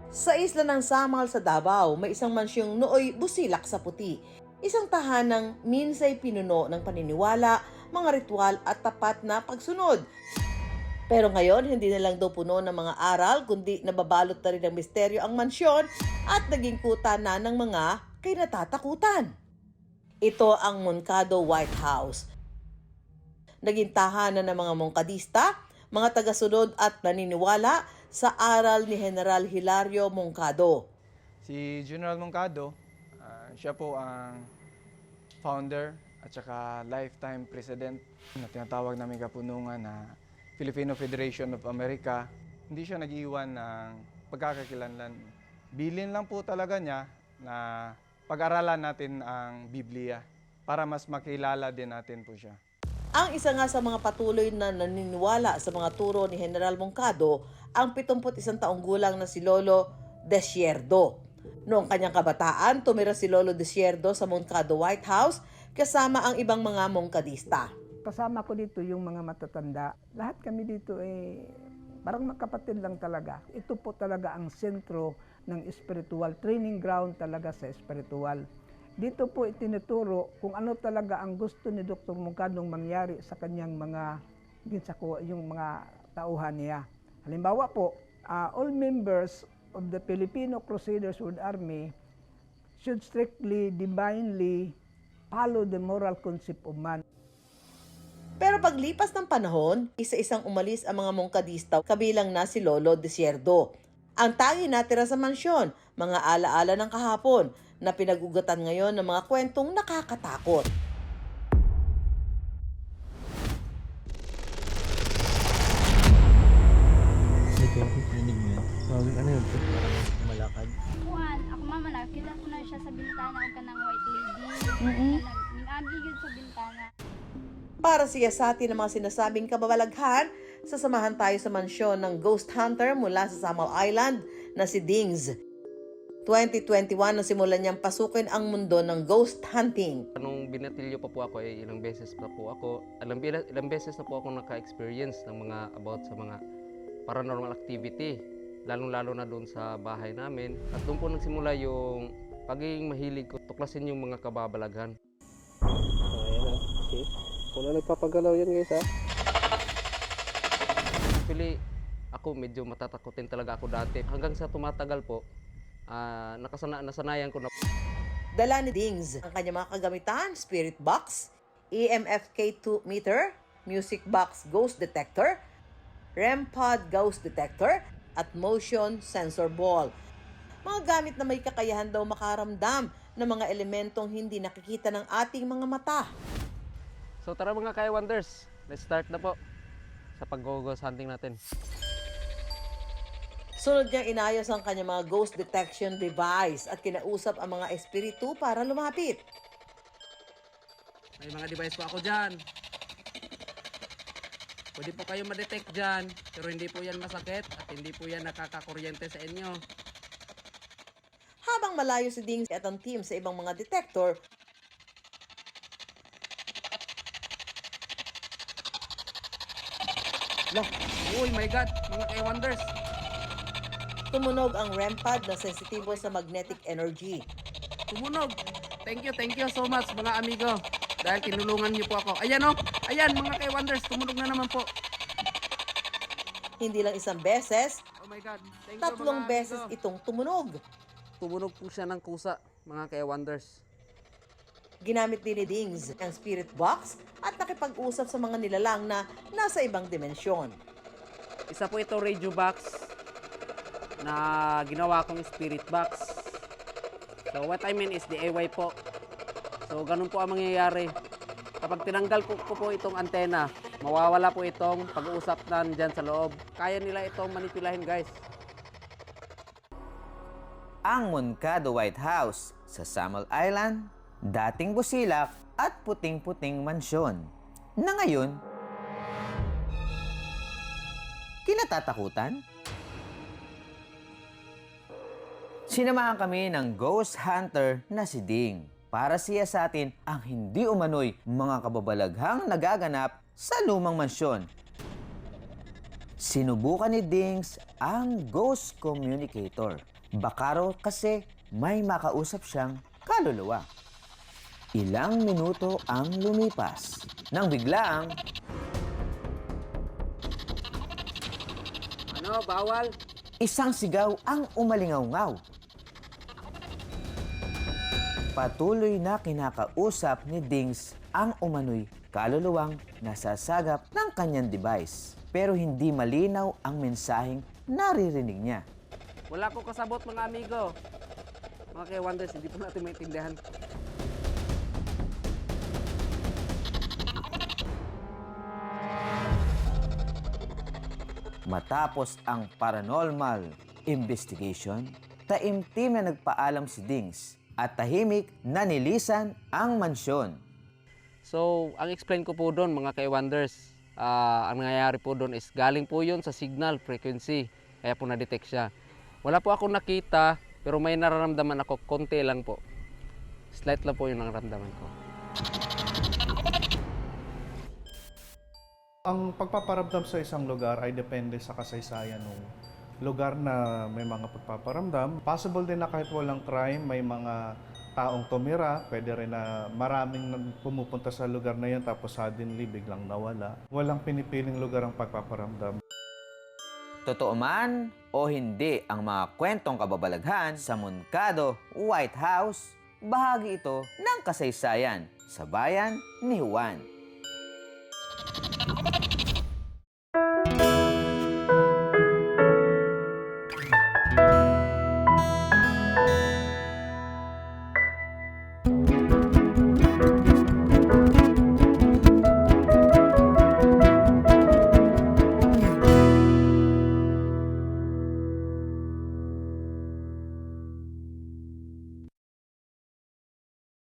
Sa isla ng Samal sa Davao, may isang mansyong nooy busilak sa puti. Isang tahanang minsay pinuno ng paniniwala, mga ritual at tapat na pagsunod. Pero ngayon, hindi na lang daw puno ng mga aral, kundi nababalot na rin ng misteryo ang mansyon at naging kuta na ng mga kinatatakutan. Ito ang Moncado White House. Naging tahanan ng mga mongkadista, mga tagasunod at naniniwala sa aral ni General Hilario Moncado. Si General Moncado, siya po ang founder at saka lifetime president na tinatawag namin kapunungan na Filipino Federation of America. Hindi siya nag-iwan ng pagkakakilanlan. Bilin lang po talaga niya na pag-aralan natin ang Biblia para mas makilala din natin po siya. Ang isa nga sa mga patuloy na naniniwala sa mga turo ni General Moncado ang 71 taong gulang na si Lolo Desierdo. Noong kanyang kabataan, tumira si Lolo Desierdo sa Moncado White House kasama ang ibang mga mongkadista. Kasama ko dito yung mga matatanda. Lahat kami dito parang magkapatid lang talaga. Ito po talaga ang sentro ng spiritual, training ground talaga sa spiritual. Dito po itinuturo kung ano talaga ang gusto ni Dr. Moncadong mangyari sa kanyang mga yung mga tauhan niya. Halimbawa po, all members of the Filipino Crusaders World Army should strictly, divinely follow the moral concept of man. Pero paglipas ng panahon, isa-isang umalis ang mga mongkadista kabilang na si Lolo Desierdo. Ang tangi natira sa mansyon, mga alaala ng kahapon na pinag-ugatan ngayon ng mga kwentong nakakatakot. Ano yun? Parang malakad. Juan, ako mama nakita ko na siya sa bintana og kanang white lady. Ning-agi gyud sa bintana. Para siyasatin ang mga sinasabing kababalaghan, sasamahan tayo sa mansyon ng ghost hunter mula sa Samal Island na si Dings. 2021 na simulan niyang pasukin ang mundo ng ghost hunting. Nung binatilyo pa po ako, ilang beses pa po ako, ilang beses na po ako naka-experience ng mga about sa mga paranormal activity. Lalong-lalo na doon sa bahay namin. At doon po nagsimula yung pagiging mahilig ko tuklasin yung mga kababalaghan. Ayan na, see? Kung na nagpapagalaw yan guys ha. Actually, ako medyo matatakotin talaga ako dati. Hanggang sa tumatagal po, nasanayan ko na. Dala ni Dings ang kanyang mga kagamitan, spirit box, EMF K2 meter, music box ghost detector, REM pod ghost detector, at motion sensor ball. Mga gamit na may kakayahan daw makaramdam ng mga elementong hindi nakikita ng ating mga mata. So tara mga Kaya Wonders, let's start na po sa pag-ghost hunting natin. Sunod niyang inayos ang kanyang mga ghost detection device at kinausap ang mga espiritu para lumapit. May mga device po ako dyan. Pwede po kayo ma-detect dyan, pero hindi po yan masakit at hindi po yan nakakakuryente sa inyo. Habang malayo si Dings at ang team sa ibang mga detector, Oh my God, mga K-Wonders. tumunog ang REM pod na sensitibo sa magnetic energy. Tumunog. Thank you so much mga amigo. Dahil tinulungan niyo po ako. Ayan o, ayan mga K-Wonders, tumunog na naman po. Hindi lang isang beses, Oh my God, thank you tatlong mga beses amigo. itong tumunog. Tumunog po siya ng kusa, mga Kaya Wonders. Ginamit din ni Dings ang spirit box at nakipag-usap sa mga nilalang na nasa ibang dimensyon. Isa po ito radio box na ginawa kong spirit box. So what I mean is DIY po. So ganun po ang mangyayari. Kapag tinanggal ko po itong antena, mawawala po itong pag-uusap na dyan sa loob. Kaya nila itong manipulahin guys. Ang Moncado White House sa Samal Island, dating busilak at puting-puting mansyon na ngayon kinatatakutan. Sinamahan kami ng ghost hunter na si Ding para siyasatin ang hindi umano'y mga kababalaghang nagaganap sa lumang mansyon. Sinubukan ni Dings ang ghost communicator Baka raw kasi may makausap siyang kaluluwa. Ilang minuto ang lumipas nang biglaang Ano, bawal? isang sigaw ang umalingaw-ngaw. Patuloy na kinakausap ni Dings ang umano'y kaluluwang nasasagap ng kanyang device. Pero hindi malinaw ang mensaheng naririnig niya. Wala ko kasabot mga amigo. Mga K-Wonders, hindi po natin maintindihan. Matapos ang paranormal investigation, taimtim na nagpaalam si Dings at tahimik na nilisan ang mansyon. So, ang explain ko po doon mga K-Wonders, ang nangyayari po doon is galing po yun sa signal frequency, kaya po na-detect siya. Wala po akong nakita, pero may nararamdaman ako, konti lang po. Slight lang po yung nararamdaman ko. Ang pagpaparamdam sa isang lugar ay depende sa kasaysayan ng lugar na may mga pagpaparamdam. Possible din na kahit walang crime, may mga taong tumira. Pwede rin na maraming pumupunta sa lugar na yun tapos suddenly biglang nawala. Walang pinipiling lugar ang pagpaparamdam. Totoo man o hindi ang mga kwentong kababalaghan sa Moncado, White House, bahagi ito ng kasaysayan sa bayan ni Juan.